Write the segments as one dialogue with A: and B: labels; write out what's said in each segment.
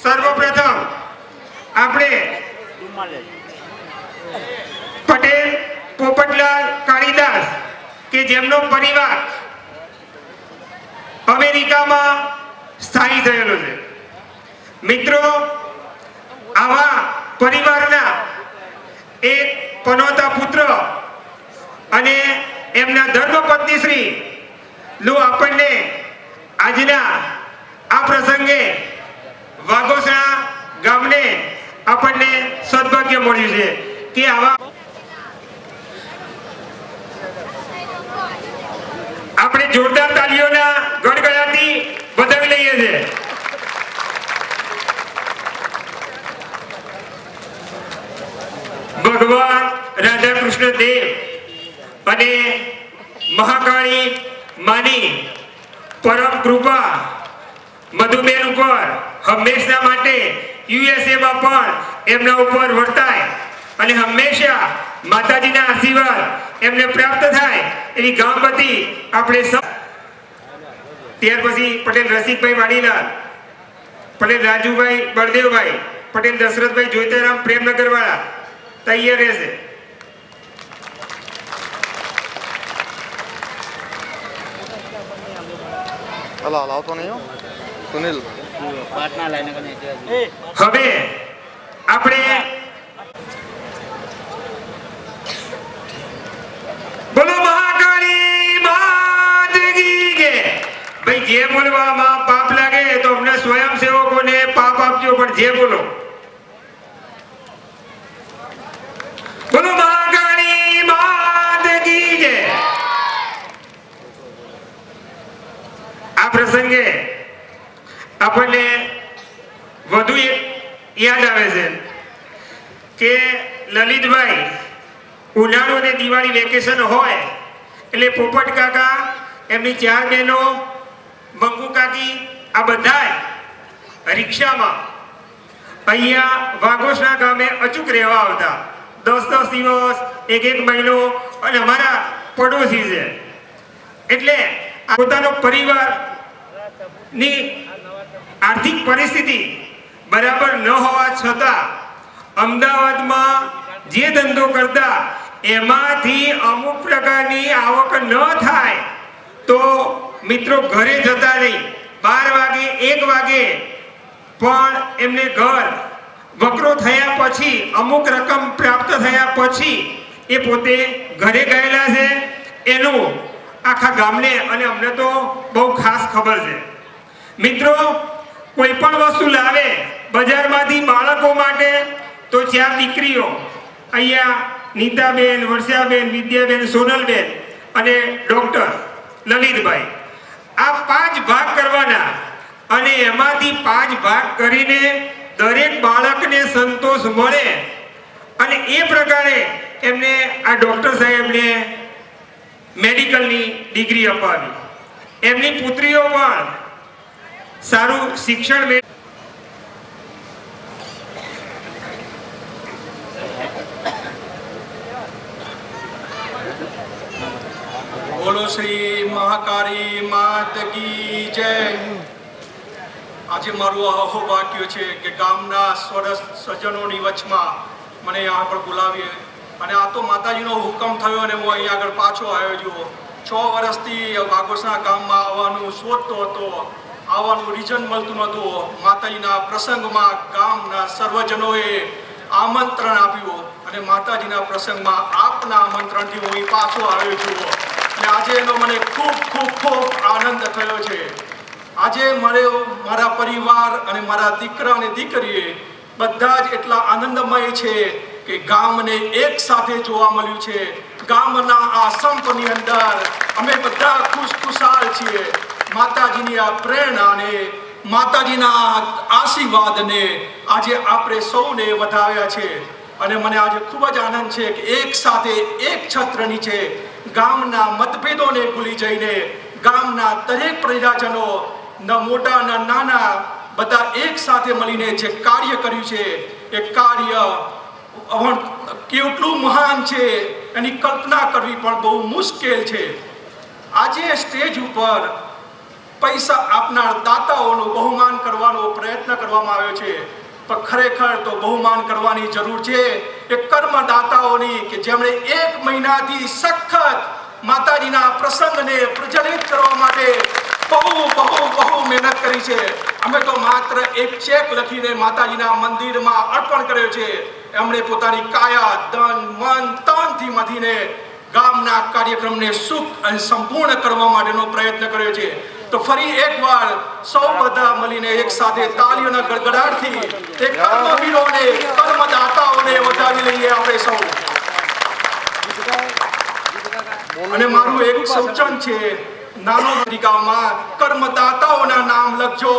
A: સર્વપ્રથમ આપણે પટેલ પોપટલાલ કાળીદાસ કે જેમનો પરિવાર અમેરિકામાં સ્થાયી થયેલો છે। મિત્રો, આવા પરિવારના એક પનોતા પુત્ર અને એમના ધર્મપત્ની શ્રી નું આપણને આજના આ પ્રસંગે વાઘોસણા ગામને આપણને સદભાગ્ય મળ્યું છે કે આવા આપણે જોરદાર તાળીઓના ગડગડાટથી વધાવી લઈએ છીએ। ભગવાન રાધા કૃષ્ણ દેવ અને મહાકાળી માની પરમ કૃપા મધુબેન ઉપર હંમેશા માટે યુએસએ માં પણ એમના ઉપર વર્તાય અને હંમેશા માતાજીના આશીર્વાદ એમને પ્રાપ્ત થાય એવી ગામ વતી આપણે ત્યાર પછી પટેલ રસિકભાઈ વાડીલાલ, પટેલ રાજુભાઈ બળદેવભાઈ, પટેલ દશરથભાઈ જોઈતારામ પ્રેમનગર વાળા તૈયાર રહેશે।
B: લાવતો નહીં હો સુનિલ પાટના લાઈને
A: હવે આપણે બોલો મહાકાળી માત કી જય। ભાઈ જે બોલવામાં પાપ લાગે તો અમને સ્વયંસેવકોને પાપ આપજો, પણ જે બોલો બોલો મહાકાળી માત કી જય। આ પ્રસંગે આપણને વધુ એક યાદ આવે છે કે લલિતભાઈ ઉનાળુ અને દિવાળી વેકેશન હોય એટલે પોપટ કાકા, એમની 4 બહેનો, મંગુ કાકી, આ બધા રિક્ષામાં અહીંયા વાઘોસણા ગામે અચૂક રહેવા આવતા। 10 દિવસ, 1 મહિનો, અને અમારા પડોશી છે એટલે પોતાનો પરિવાર ની આર્થિક પરિસ્થિતિ બરાબર ન હોવા છતાં અમદાવાદમાં જે ધંધો કરતા એમાંથી અમુક પ્રકારની આવક ન થાય તો મિત્રો ઘરે જતા નહીં, 12 વાગે 1 વાગે પણ એમને ઘર વકરો થયા પછી અમુક રકમ પ્રાપ્ત થયા પછી એ પોતે ઘરે ગયેલા છે। એનું આખા ગામને અને અમને તો બહુ ખાસ ખબર છે। મિત્રો, કોઈ પણ વસ્તુ લાવે બજારમાંથી બાળકો માટે તો 4 દીકરીઓ અહીંયા નીતાબેન, વર્ષાબેન, વિદ્યાબેન, સોનલબેન અને ડોક્ટર લલિતભાઈ, આ 5 ભાગ કરવાના અને એમાંથી 5 ભાગ કરીને દરેક બાળકને સંતોષ મળે અને એ પ્રકારે એમને આ ડોક્ટર સાહેબને મેડિકલની ડિગ્રી અપાવી। એમની પુત્રીઓ પણ સારું શિક્ષણ
C: બોલો શ્રી મહાકાળી માત કી જય। આજે મારું અહોભાગ્ય છે કે ગામના સરસ સજ્જનોની વચમાં મને यहाँ પર બોલાવીએ અને આ તો માતાજીનો હુકમ થયો અને હું અહીંયા આગળ પાછો આવ્યો છું। 6 વર્ષથી વાઘોસણા ગામમાં આવવાનું શોધતો હતો, આવવાનું રીઝન મળતું નહોતું। માતાજીના પ્રસંગમાં ગામના સર્વજનોએ આમંત્રણ આપ્યું અને માતાજીના પ્રસંગમાં આપના આમંત્રણથી હું અહીં પાછો આવ્યો છું અને આજે એનો મને ખૂબ ખૂબ ખૂબ આનંદ થયો છે। આજે મારા પરિવાર અને મારા દીકરા અને દીકરીએ બધા જ એટલા આનંદમય છે કે ગામને એક સાથે જોવા મળ્યું છે। ગામના આ સંપની અંદર અમે બધા ખુશખુશાલ છીએ। માતાજીની આ પ્રેરણાને, માતાજીના આશીર્વાદને આજે આપણે સૌને વધાવ્યા છે અને મને આજે ખૂબ જ આનંદ છે કે એક સાથે એક છત્ર નીચે ગામના મતભેદોને ભૂલી જઈને ગામના દરેક પ્રજાજનો, ન મોટા ન નાના, બધા એક સાથે મળીને જે કાર્ય કર્યું છે એ કાર્ય કેટલું મહાન છે એની કલ્પના કરવી પણ બહુ મુશ્કેલ છે। આજે સ્ટેજ ઉપર પૈસા આપનાર દાતાઓનું બહુમાન કરવાનો પ્રયત્ન કરવામાં આવ્યો છે, પણ ખરેખર તો બહુમાન કરવાની જરૂર છે એ કર્મદાતાઓની કે જેમણે 1 મહિનાથી સખત માતાજીના પ્રસંગને પ્રજ્વલિત કરવા માટે બહુ મહેનત કરી છે. અમે તો માત્ર એક ચેક લખીને માતાજીના મંદિરમાં અર્પણ કર્યો છે. એમણે પોતાની કાયા, ધન, મન, તનથી મથીને ગામના કાર્યક્રમને સુખ અને સંપૂર્ણ કરવા માટેનો પ્રયત્ન કર્યો છે. તો ફરી એકવાર સૌ બધા મળીને એક સાથે તાળીઓના ગડગડાટથી એ કર્મવીરોને, કર્મદાતાઓને વધાવી લઈએ આપણે સૌ. અને મારું એક સૂચન છે, નાનો ગામમાં કર્મદાતાઓના નામ લખજો,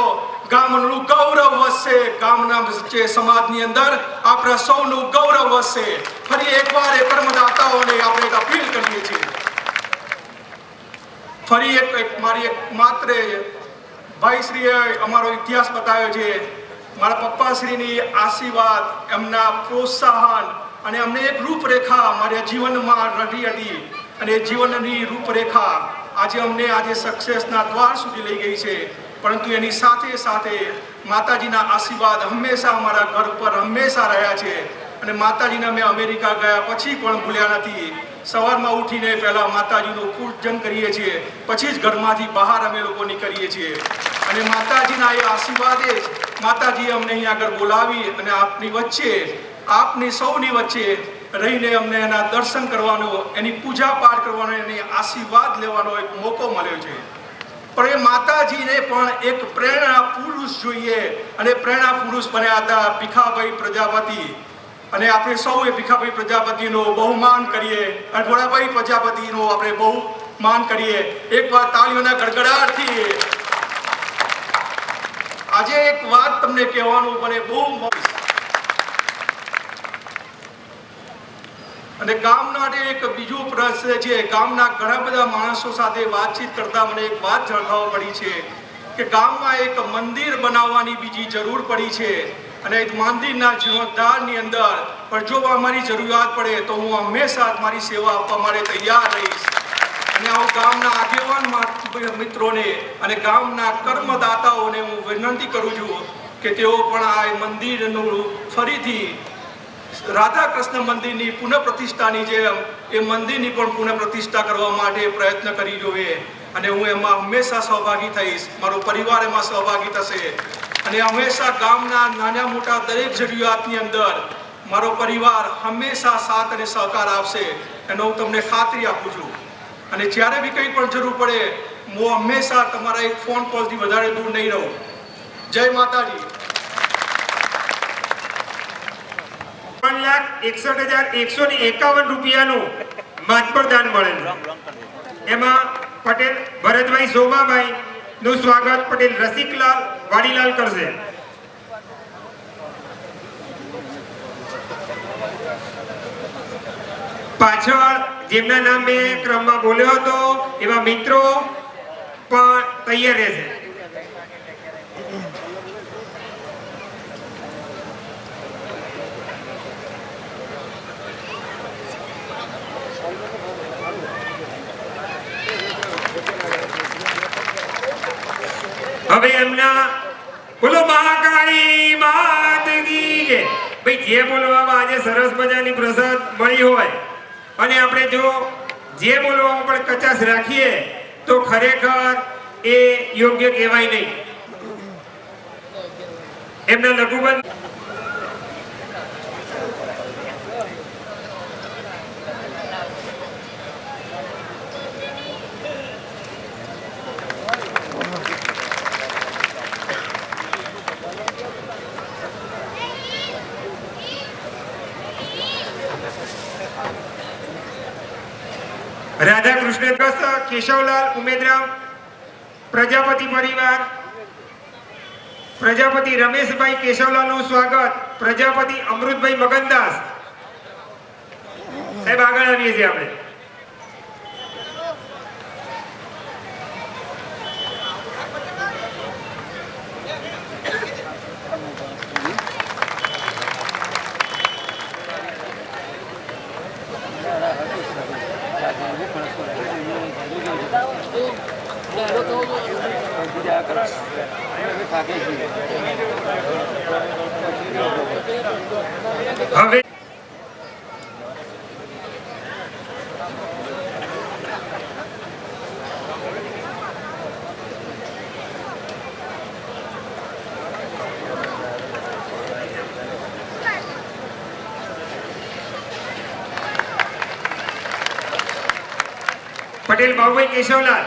C: ગામનું ગૌરવ વધશે, ગામના વચ્ચે સમાજની અંદર આપણા સૌનું ગૌરવ વધશે. ફરી એકવાર એ કર્મદાતાઓને આપણે અપીલ કરીએ છીએ. ફરી મારી માત્ર ભાઈશ્રીએ અમારો ઇતિહાસ બતાવ્યો છે. મારા પપ્પાશ્રીની આશીર્વાદ, એમના પ્રોત્સાહન અને અમને એક રૂપરેખા મારા જીવનમાં રડી હતી, અને જીવનની રૂપરેખા આજે સક્સેસના દ્વાર સુધી લઈ ગઈ છે. પરંતુ એની સાથે સાથે માતાજીના આશીર્વાદ હંમેશા અમારા ઘર પર હંમેશા રહ્યા છે. અને માતાજીને અમે અમેરિકા ગયા પછી પણ ભૂલ્યા નથી. સવારમાં ઉઠીને પહેલા માતાજીનું પૂજન કરીએ છીએ, પછી જ ઘરમાંથી બહાર અમે લોકો નીકળીએ છીએ. અને માતાજીના એ આશીર્વાદે જ માતાજીએ અમને અહીંયા આગળ બોલાવી અને આપની સૌની વચ્ચે રહીને અમને એના દર્શન કરવાનો, એની પૂજા પાઠ કરવાનો, એની આશીર્વાદ લેવાનો એક મોકો મળ્યો છે. પણ એ માતાજીને પણ એક પ્રેરણા પુરુષ જોઈએ, અને પ્રેરણા પુરુષ બન્યા હતા ભીખાભાઈ પ્રજાપતિ. અને આપણે સૌ એ ભીખાભાઈ પ્રજાપતિનું બહુમાન કરીએ, અને ભોળાભાઈ પ્રજાપતિનું આપણે બહુમાન કરીએ. એકવાર તાળીઓના ગડગડાટથી. આજે એક વાત તમને કહેવાનું મને બહુ, અને ગામના એક બીજું પ્રશ્ન છે. ગામના ઘણા બધા માણસો સાથે વાતચીત કરતા મને એક વાત જાણવા પડી છે કે ગામમાં એક મંદિર બનાવવાની બીજી જરૂર પડી છે. અને એક મંદિરના જીર્ણોદ્ધારની અંદર પણ જો અમારી જરૂરિયાત પડે તો હું હંમેશા મારી સેવા આપવા માટે તૈયાર રહીશ. અને હું ગામના આગેવાન મિત્રોને અને ગામના કર્મદાતાઓને હું વિનંતી કરું છું કે તેઓ પણ આ મંદિરનું ફરીથી રાધા કૃષ્ણ મંદિરની પુનઃપ્રતિષ્ઠાની જેમ એ મંદિરની પણ પુનઃપ્રતિષ્ઠા કરવા માટે પ્રયત્ન કરી જોઈએ. અને હું એમાં હંમેશા સહભાગી થઈશ, મારો પરિવાર એમાં સહભાગી થશે. અને હંમેશા ગામના નાના મોટા દરેક જરૂરિયાતની અંદર મારો પરિવાર હંમેશા સાથ અને સહકાર આપશે, એનો હું તમને ખાતરી આપું છું. અને જ્યારે બી કંઈ પણ જરૂર પડે હું હંમેશા તમારા એક ફોન કોલથી વધારે દૂર નહીં રહું. જય માતાજી.
A: 1,61,151 રૂપિયાનું માતબર દાન મળેલું. એમાં પટેલ ભરતભાઈ શોભાભાઈ નું સ્વાગત પટેલ રસિકલાલ વાડીલાલ કરશે. પાછળ જેમના નામ મેં ક્રમમાં બોલ્યો હતો એવા મિત્રો પણ તૈયાર રહેશે. હવે એમના બોલો મહાકાળી માત કી જય. ભાઈ જે બોલવામાં આજે સરસ મજાની પ્રસાદ મળી હોય અને આપણે જો જે બોલવામાં પણ કચાશ રાખીએ તો ખરેખર એ યોગ્ય કહેવાય નહીં. એમના લઘુબંધ રાધા કૃષ્ણ કેશવલાલ ઉમેદરામ પ્રજાપતિ પરિવાર, પ્રજાપતિ રમેશભાઈ કેશવલાલ નું સ્વાગત, પ્રજાપતિ અમૃતભાઈ મગનદાસ સાહેબ આગળ આવીએ છીએ આપણે. હવે પટેલ બાબુભાઈ કેશવલાલ,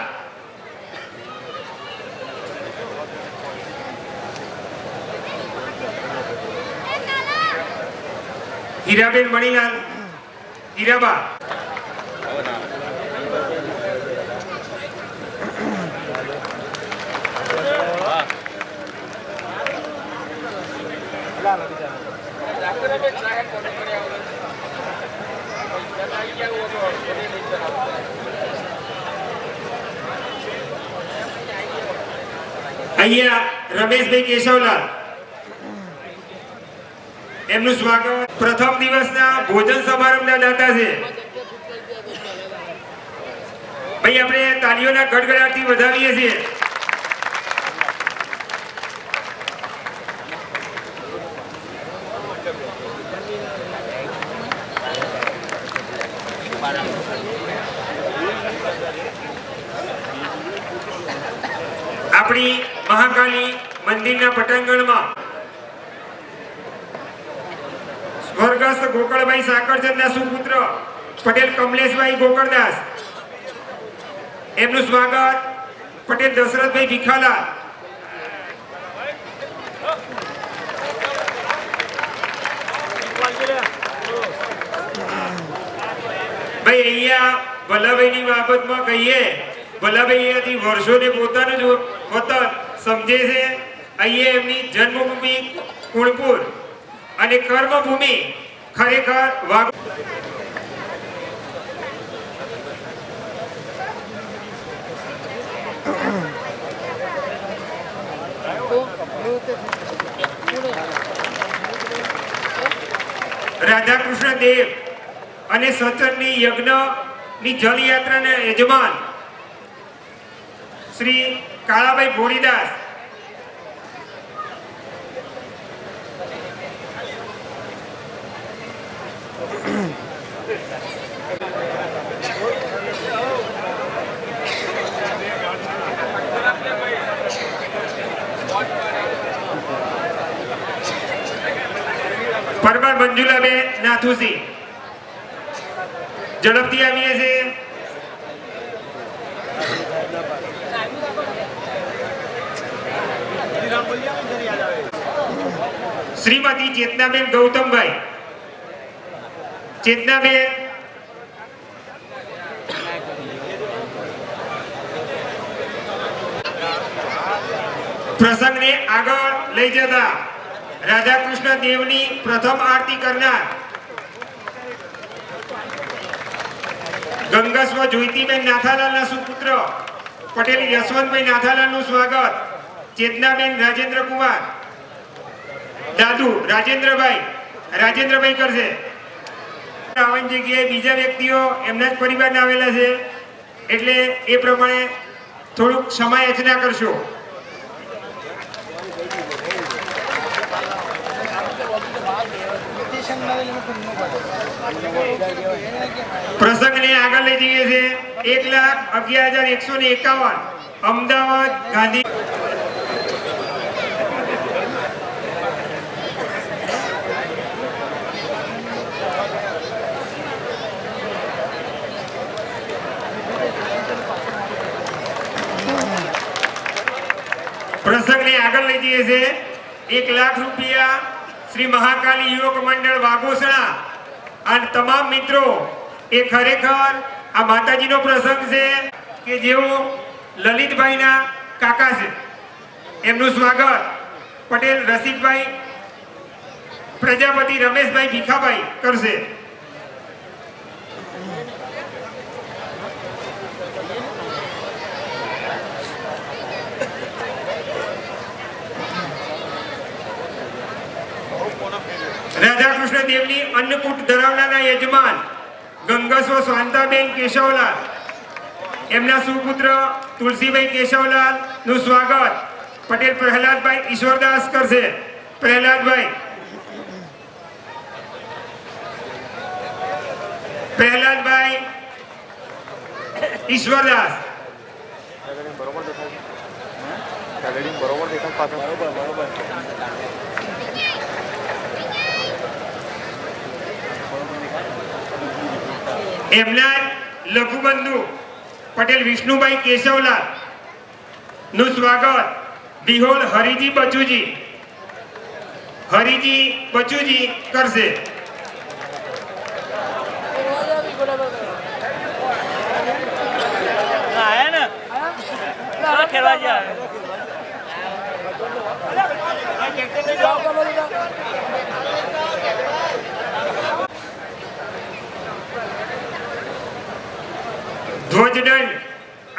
A: હીરાબેન મણીલાલ હીરાબા, અહીંયા રમેશભાઈ કેશવલાલ, એમનું સ્વાગત પ્રથમ દિવસના ભોજન સમારંભના દાતા છે. ભાઈ આપણે તાળીઓના ગડગડાટથી વધાવીએ છીએ. આપણી મહાકાલી મંદિરના પટાંગણમાં સ્વર્ગસ્થ ગોકળભાઈ સાકરચંદના સુપુત્ર પટેલ કમલેશભાઈ ગોકળદાસ, એમનું સ્વાગત પટેલ દશરથભાઈ ભીખાલાલ, ભાઈ અહીંયા ભલાભાઈની બાબતમાં કહીએ, ભલાભાઈ અહીંયાથી વર્ષોને પોતાનું જ વતન સમજે છે. અહીંયા એમની જન્મભૂમિ કુણપુર અને કર્મભૂમિ ખરેખર વાઘ. રાધાકૃષ્ણ દેવ અને સચરની યજ્ઞની જલયાત્રાના યજમાન શ્રી કાળાભાઈ ભોળીદાસ, પરમાર મંજુલાબેન નાથુસિંહ, ઝડપથી આવીએ છીએ. શ્રીમતી ચેતનાબેન ગૌતમભાઈ, ચેતનાબેન પ્રસંગને આગળ લઈ જતા રાધાકૃષ્ણ દેવની પ્રથમ આરતી કરનાર ગંગસ્વ જ્યોતિબેન નાથાલાલના સુપુત્ર પટેલ યશવંતભાઈ નાથાલાલનું સ્વાગત ચેતનાબેન રાજેન્દ્ર કુમાર, દાદુ રાજેન્દ્રભાઈ કરશે. આવવાની જગ્યાએ બીજા વ્યક્તિઓ એમના જ પરિવારના આવેલા છે, એટલે એ પ્રમાણે થોડુંક સમય યાચના કરશો. પ્રસંગને આગળ લઈ જઈએ છે. 1,11,151 અમદાવાદ ગાંધી. પ્રસંગને આગળ લઈ જઈએ છે. 1 લાખ રૂપિયા શ્રી મહાકાલી યુવક મંડળ વાઘોસણા અને તમામ મિત્રો. એ ખરેખર આ માતાજીનો પ્રસંગ છે કે જેઓ લલિતભાઈના કાકા છે. એમનું સ્વાગત પટેલ રસિકભાઈ પ્રજાપતિ રમેશભાઈ ભીખાભાઈ કરશે. રાધાકૃષ્ણ દેવની અન્નકૂટ ધરાવનારના યજમાન ગંગસ્વ શાંતાબેન કેશવલાલ, એમના સુપુત્ર તુલસીભાઈ કેશવલાલ નું સ્વાગત પટેલ પ્રહલાદભાઈ ઈશ્વરદાસ કરશે. પ્રહલાદભાઈ ઈશ્વરદાસ.
B: બરોબર દેખાય છે બરોબર દેખાય પાછળ બરોબર
A: એમના લઘુબંધુ પટેલ વિષ્ણુભાઈ કેશવલાલ નું સ્વાગત બિહોલ હરિજી બચુજી કરશે. ધ્વજદંડ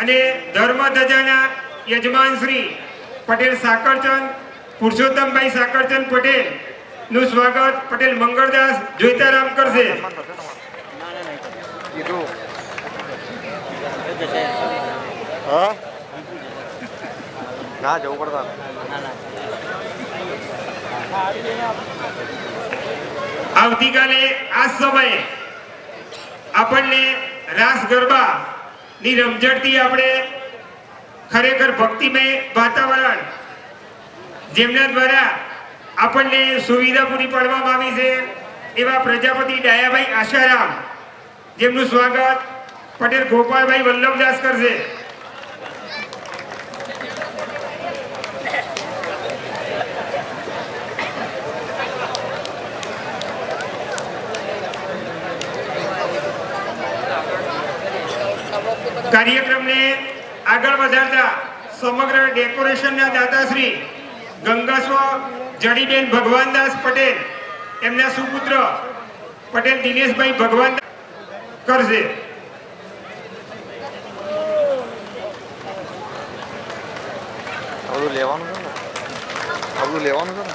A: અને ધર્મધજાના યજમાન શ્રી પટેલ સાકરચંદ પુરુષોત્તમભાઈ સાકરચંદ પટેલ નું સ્વાગત પટેલ મંગળદાસ જોઈતારામ કરશે.
B: હા ના જવું પડતા
A: આવતીકાલે આ સમયે આપણને રાસ ગરબા ની રમઝટથી આપણે ખરેખર ભક્તિમય વાતાવરણ જેમના દ્વારા આપણને સુવિધા પૂરી પાડવામાં આવી છે એવા પ્રજાપતિ ડાયાભાઈ આશારામ જેમનું સ્વાગત પટેલ ગોપાલભાઈ વલ્લભદાસ કરશે. કાર્યક્રમને આગળ વધારતા સમગ્ર ડેકોરેશનના દાતાશ્રી ગંગાસ્વ જડીબેન ભગવાનદાસ પટેલ એમના સુપુત્ર પટેલ દિનેશભાઈ ભગવાન કરશે.
B: આવડું લેવાનું છે ને આવડું લેવાનું છે ને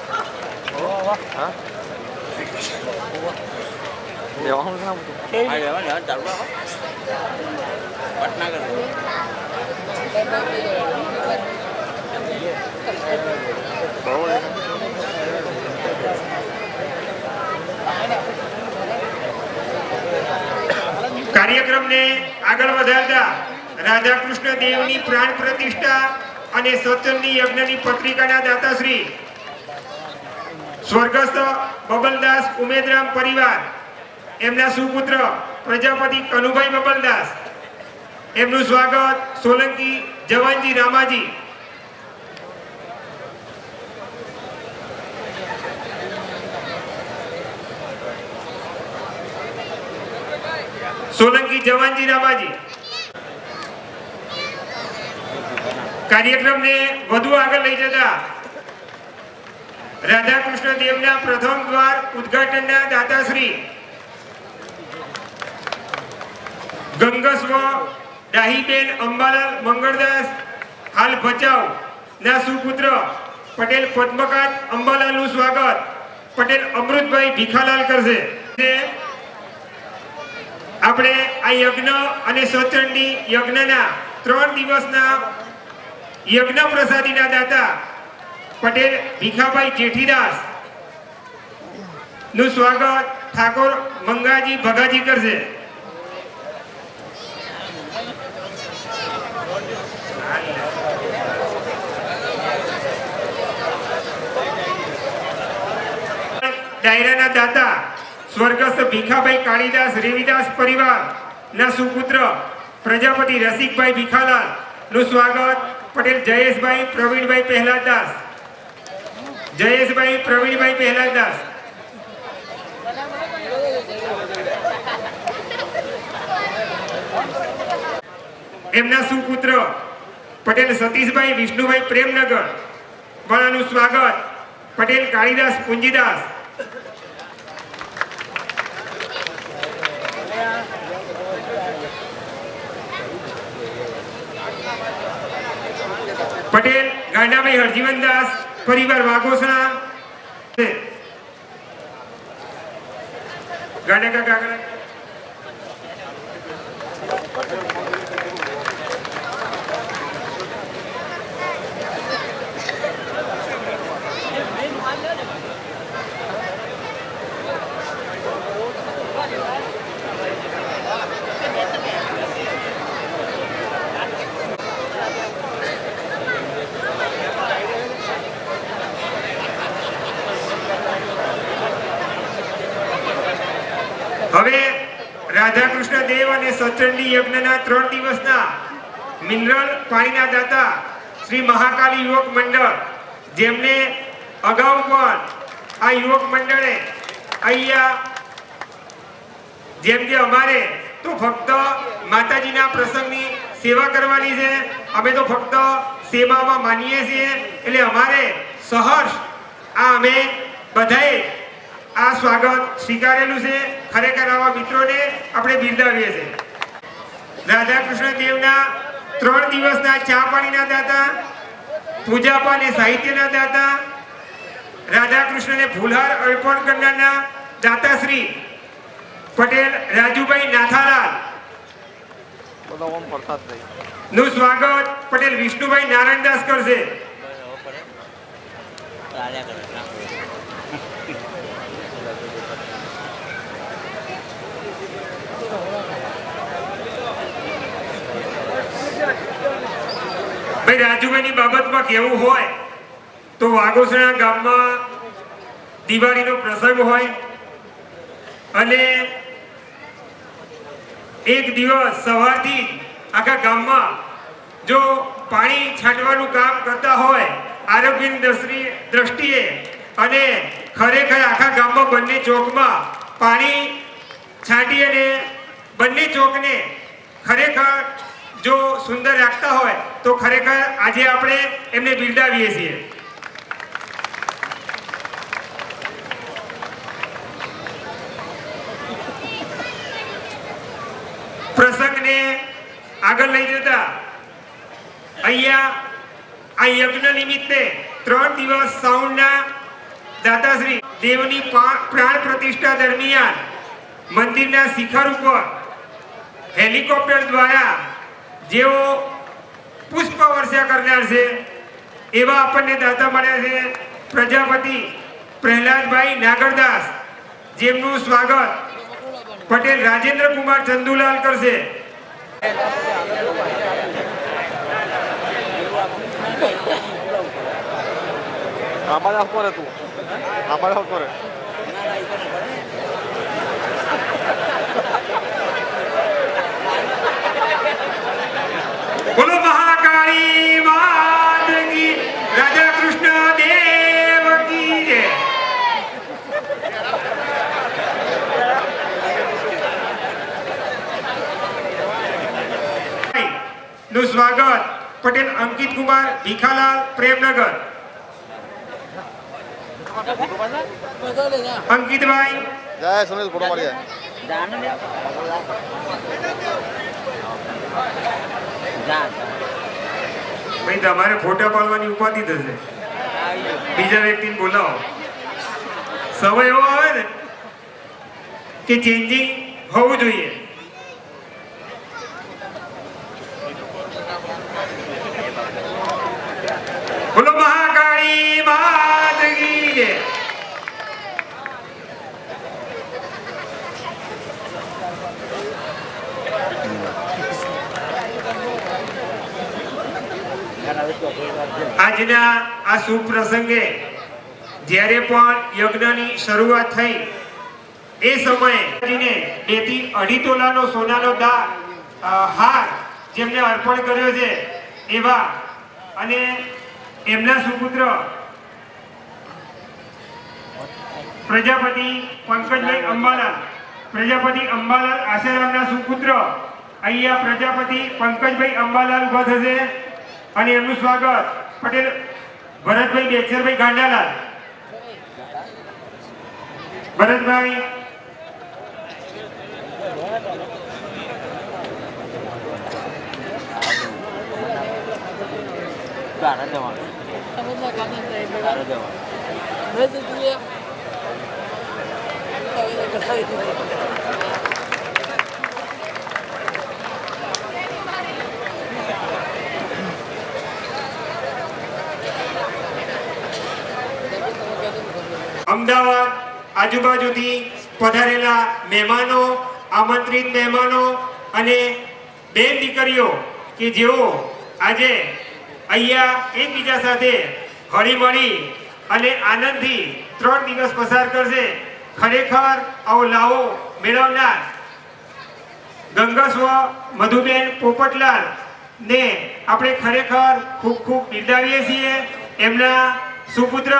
B: હા લેવાનું છે ને
A: કાર્યક્રમને આગળ વધારતા રાધાકૃષ્ણ દેવની પ્રાણ પ્રતિષ્ઠા અને સત્સંગની યજ્ઞની પત્રિકાના દાતાશ્રી સ્વર્ગસ્થ બબલદાસ ઉમેદરામ પરિવાર એમના સુપુત્ર પ્રજાપતિ કનુભાઈ બબલદાસ એમનું સ્વાગત સોલંકી જવાનજી રામાજી. સોલંકી જવાનજી રામાજી. કાર્યક્રમને વધુ આગળ લઈ જતા રાધાકૃષ્ણ દેવના પ્રથમ દ્વાર ઉદ્ઘાટનના દાતાશ્રી ગંગસ્વ ડાહીબેન અંબાલાલ મંગળદાસ હાલ ભચાઉ ના સુપુત્ર પટેલ પદ્મકાંત અંબાલાલ નું સ્વાગત પટેલ અમૃતભાઈ ભીખાલાલ કરશે. આપણે આ યજ્ઞ અને સત્સંગની યજ્ઞના 3 દિવસના યજ્ઞ પ્રસાદીના દાતા પટેલ ભીખાભાઈ જેઠીદાસ નું સ્વાગત ઠાકોર મંગાજી ભગાજી કરશે. ડાયરાના દાતા સ્વર્ગસ્થ ભીખાભાઈ કાળીદાસ રેવીદાસ પરિવાર ના સુપુત્ર પ્રજાપતિ રસિકભાઈ ભીખાલાલ નું સ્વાગત પટેલ જયેશભાઈ પ્રવીણભાઈ પહેલાદાસ. જયેશભાઈ પ્રવીણભાઈ પહેલાદાસ. એમના સુપુત્ર પટેલ સતીશભાઈ વિષ્ણુભાઈ પ્રેમનગર વાળાનું સ્વાગત પટેલ કાળીદાસ પુંજીદાસ. પટેલ ગાંડાભાઈ હરજીવનદાસ પરિવાર વાઘોસણા. ગાંડા કાકા આગળ. હવે રાધાકૃષ્ણ દેવ અને સચંડી યજ્ઞના 3 દિવસના મિનરલ પાણીના દાતા શ્રી મહાકાલી યુવક મંડળ, જેમને અગાઉ પણ આ યુવક મંડળે અહીંયા જેમ કે અમારે તો ફક્ત માતાજીના પ્રસંગની સેવા કરવાની છે, અમે તો ફક્ત સેવામાં માનીએ છીએ, એટલે અમારે સહર્ષ આ અમે બધાએ આ સ્વાગત સ્વીકારેલું છે. ખરેખર આવા મિત્રોને આપણે બિરદાવીએ છીએ. રાધાકૃષ્ણ દેવના 3 દિવસના ચા પાણીના દાતા, પૂજાપા અને સાહિત્યના દાતા, રાધાકૃષ્ણને ફૂલહાર અર્પણ કરનારના દાતાશ્રી પટેલ રાજુભાઈ નાથાલાલ નું સ્વાગત પટેલ વિષ્ણુભાઈ નારાયણદાસ કરશે. ભાઈ રાજુભાઈની બાબતમાં કેવું હોય તો વાઘોસણા ગામમાં દિવાળીનો પ્રસંગ હોય અને એક દિવસ સવારથી આખા ગામમાં જો પાણી છાંટવાનું કામ કરતા હોય આરોગ્યની દ્રષ્ટિએ, અને ખરેખર આખા ગામમાં બંને ચોકમાં પાણી છાંટી અને બંને ચોકને ખરેખર જો સુંદર રાખતા હોય તો ખરેખર આજે આપણે એમને બિરદાવીએ છીએ. પ્રસંગને આગળ લઈ જતા અહીંયા આ યજ્ઞ નિમિત્તે 3 દિવસ સાઉન્ડના દાતાશ્રી દેવની પ્રાણ પ્રતિષ્ઠા દરમિયાન મંદિરના શિખર ઉપર હેલિકોપ્ટર દ્વારા જેઓ પુષ્પ વર્ષા કરનાર છે એવા આપણને દાતા મળ્યા છે પ્રજાપતિ પ્રહલાદભાઈ નાગરદાસ, જેમનું સ્વાગત પટેલ રાજેન્દ્ર કુમાર ચંદુલાલ કરશે. બોલો મહાકાળી માત કી, રાધા કૃષ્ણ દેવ કી જય. નું સ્વાગત પટેલ અંકિત કુમાર ભીખાલાલ પ્રેમનગર. અંકિતભાઈ
B: જય સુનિલ ફોટો પાડી
A: ભાઈ તમારે ફોટા પાડવાની ઉપાધિ થશે, બીજા વ્યક્તિને બોલાવો. સમય એવો આવે ને કે ચેન્જિંગ હોવું જોઈએ. બોલો મહાકાળી માત કી જય. આજના આ શુભ પ્રસંગે જ્યારે પણ યજ્ઞની શરૂઆત થઈ એ સમયે 2 થી 2.5 તોલાનો સોનાનો હાર જેમને અર્પણ કર્યો છે એવા અને એમના સુપુત્ર પ્રજાપતિ પંકજભાઈ અંબાલાલ આશારામના સુપુત્ર અહીંયા પ્રજાપતિ પંકજભાઈ અંબાલાલ ઉભા થશે અને એમનું સ્વાગત પટેલ ભરતભાઈ બેચરભાઈ ગાંડાલાલ. ભરતભાઈ અમદાવાદ આજુબાજુથી પધારેલા મહેમાનો, આમંત્રિત મહેમાનો અને બેન દીકરીઓ કે જેઓ આજે અહીંયા એકબીજા સાથે હળીમળી અને આનંદથી 3 દિવસ પસાર કરશે. ખરેખર આવો લાવો મેળવનાર ગંગસ્વ મધુબેન પોપટલાલ ને આપણે ખરેખર ખૂબ ખૂબ બિરદાવીએ છીએ. એમના સુપુત્ર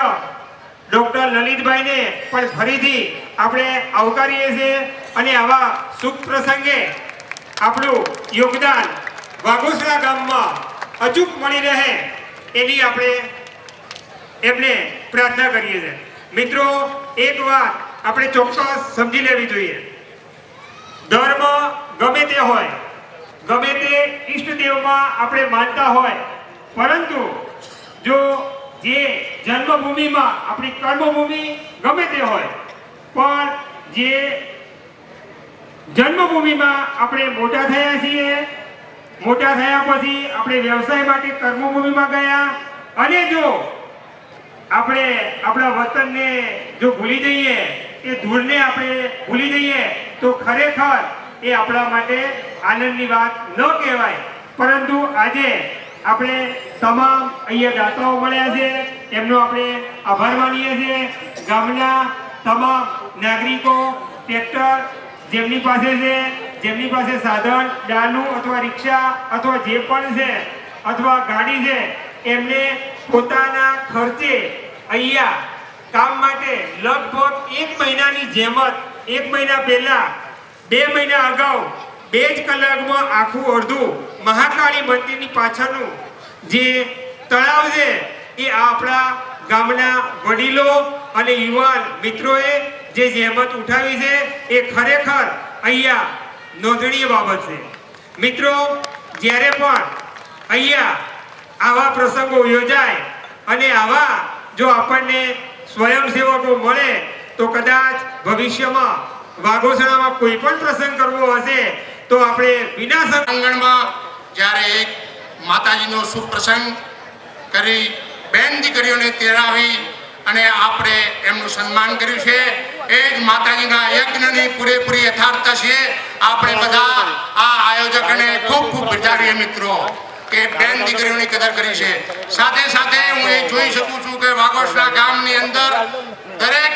A: ડોક્ટર લલિતભાઈને પણ ફરીથી આપણે આવકારીએ છીએ અને આવા શુભ પ્રસંગે આપણું યોગદાન વાઘોસરા ગામમાં અચૂક મળી રહે એની આપણે એમને પ્રાર્થના કરીએ છીએ. મિત્રો, એક વાત આપણે ચોક્કસ સમજી લેવી જોઈએ. ધર્મ ગમે તે હોય, ગમે તે ઈષ્ટદેવમાં આપણે માનતા હોય, પરંતુ જો જે જન્મભૂમિમાં આપણી કર્મભૂમિ ગમે તે હોય, પણ જે જન્મભૂમિમાં આપણે મોટા થયા છીએ, મોટા થયા પછી આપણે વ્યવસાય માટે કર્મભૂમિમાં ગયા, અને જો આપણે આપણા વતનને જો ભૂલી જઈએ, એ ધૂળને આપણે ભૂલી જઈએ, તો ખરેખર એ આપણા માટે આનંદની વાત ન કહેવાય. પરંતુ આજે આપણે તમામ અહીંયા દાતાઓ મળ્યા છે, એમનો આપણે આભાર માનીએ છીએ. ગામના તમામ નાગરિકો ટ્રેક્ટર જેમની પાસે છે, જેમની પાસે સાધન ડાલુ અથવા રિક્ષા અથવા જે પણ છે અથવા ગાડી છે, એમને પોતાના ખર્ચે અહીંયા કામ માટે લગભગ 1 મહિનાની જેમત 1 મહિના પહેલા 2 મહિના અગાઉ 2 જ કલાકમાં આખું અડધું મહાકાળી મંદિરની પાછળનું જે તળાવ છે એ આપણા ગામના વડીલો અને યુવાન મિત્રોએ જે જહેમત ઉઠાવી છે એ ખરેખર અહીંયા નોંધનીય બાબત છે. મિત્રો, જ્યારે પણ અહીંયા આવા પ્રસંગો યોજાય અને આવા જો આપણને સ્વયંસેવકો મળે તો કદાચ ભવિષ્યમાં વાઘોસણામાં કોઈ પણ પ્રસંગ કરવો હશે તો આપણે વિના
D: આંગણમાં જ્યારે એક માતાજીનો શુભ પ્રસંગ કરી બેન દીકરીઓને તેડાવી અને આપણે એમનું સન્માન કર્યું છે. એ જ માતાજીના યજ્ઞની પૂરેપૂરી યથાર્થતા છે. આપણે બધા આ આયોજકને ખૂબ ખૂબ બિરદાવીએ મિત્રો કે બેન દીકરીઓની કદર કરી છે. સાથે સાથે હું એ જોઈ શકું છું કે વાઘોસરા ગામની અંદર દરેક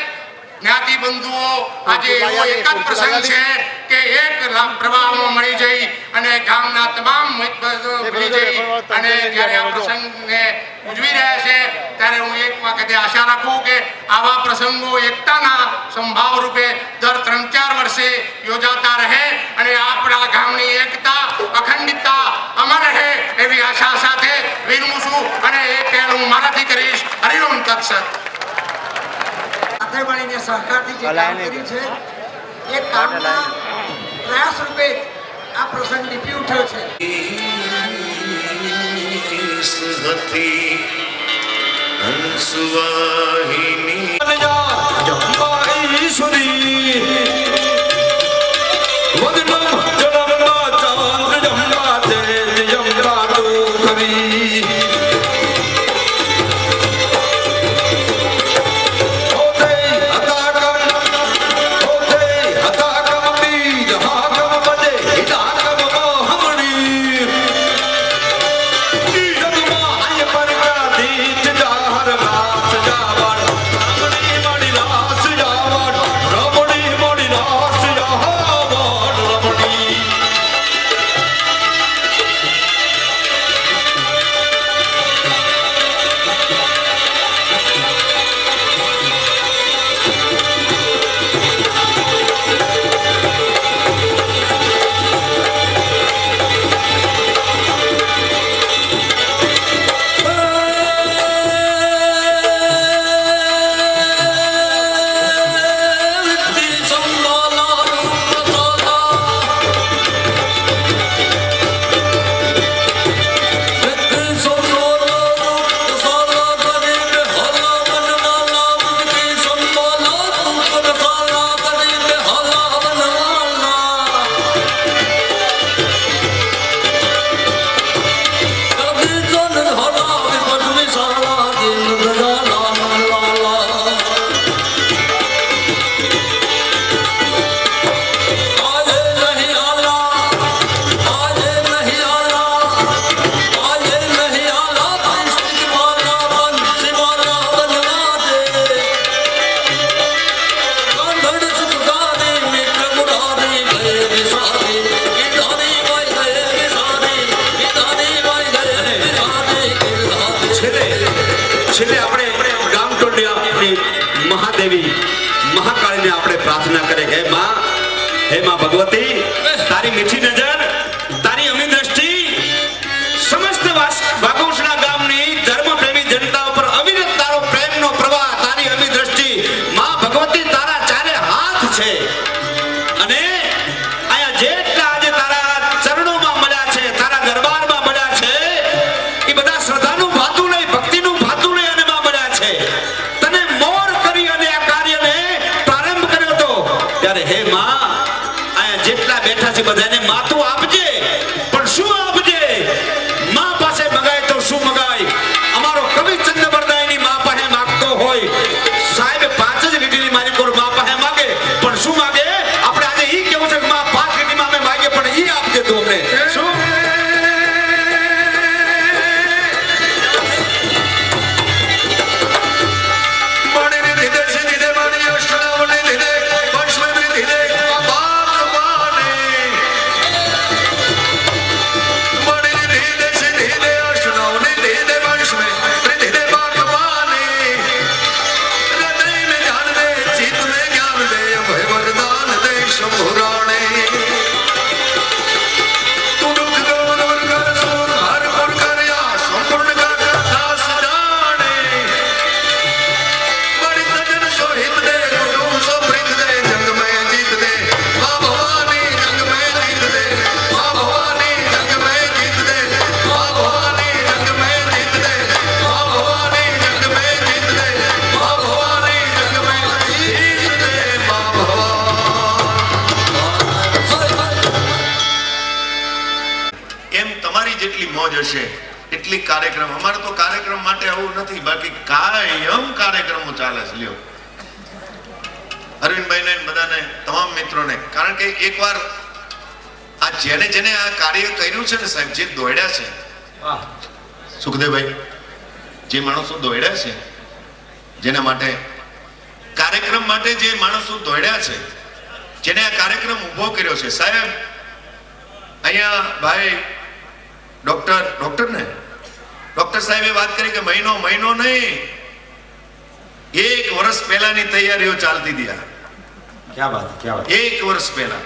D: જ્ઞાતિ બંધુઓ આજે એવો એક જ પ્રસંગ છે કે એક પ્રવાહમાં મળી જઈ અને ગામના તમામ ભૂલી જઈ અને જ્યારે આ પ્રસંગને ઉજવી રહ્યા છે ત્યારે હું એક વખતે આશા રાખું કે આવા પ્રસંગો એકતાના સંભાવ રૂપે દર 3-4 વર્ષે યોજાતા રહે અને આપણા ગામની એકતા અખંડિતતા અમર રહે એવી આશા સાથે વિરમું છું અને એ પહેલ હું મારાથી કરીશ. હરિઓમ તત્સત.
E: સાથે મળીને સહકારથી જે કામ કર્યું છે એ કામના પ્રયાસ રૂપે આ પ્રસંગ લીપી ઉઠ્યો છે.
F: મોડી પ્રાર્થના કરે હે માં ભગવતી, તારી મીઠી નજર, તારી અમી દ્રષ્ટિ સમસ્ત વાઘોસણા ગામની ધર્મપ્રેમી જનતા ઉપર અવિરત તારો પ્રેમનો પ્રવાહ, તારી અમી દ્રષ્ટિ માં ભગવતી, તારા ચારે હાથ છે. અને આયા જેટલા આજે તારા ચરણોમાં મળ્યા છે, તારા દરબારમાં મળ્યા છે, એ બધા શ્રદ્ધાનું ભાતું લઈ, ભક્તિનું ભાતું લઈ અને માં મળ્યા છે. તને મોર કરી અને આ કાર્યને પ્રારંભ કર્યો તો ત્યારે હે માં, આયા જેટલા બેઠા છે બધાને માતું આપજે, પણ શું આપજે? માં પાસે મગાય તો શું મગાય? અમારો કવિ ચંદ્રવરદાયની માં પાસે માંગતો હોય, સાહેબ 5 જ લીટીની મારી કોર માં પાસે માંગે, પણ શું માંગે? આપણે આજે ઈ કેવું છે કે માં 5 લીટીમાં અમે માંગે, પણ ઈ આપજે તું અમને. શું
G: એટલી કાર્યક્રમ અમારે તો કાર્યક્રમ માટે આવું નથી, બાકી કાયમ કાર્યક્રમો ચાલે છે. લ્યો અરવિંદભાઈને બધાને તમામ મિત્રોને, કારણ કે એકવાર આ જેને આ કાર્ય કર્યું છે ને સાહેબ, જે દોડ્યા છે, સુખદેવભાઈ, જે માણસો દોડ્યા છે, જેના માટે કાર્યક્રમ માટે જે માણસો દોડ્યા છે, જેને આ કાર્યક્રમ ઉભો કર્યો છે સાહેબ, અહીંયા ભાઈ ડોક્ટર સાહેબે વાત કરી કે મહિનો નહીં, 1 વર્ષ પહેલાની તૈયારીઓ ચાલતી હતી.
F: ક્યાં વાત
G: 1 વર્ષ પહેલા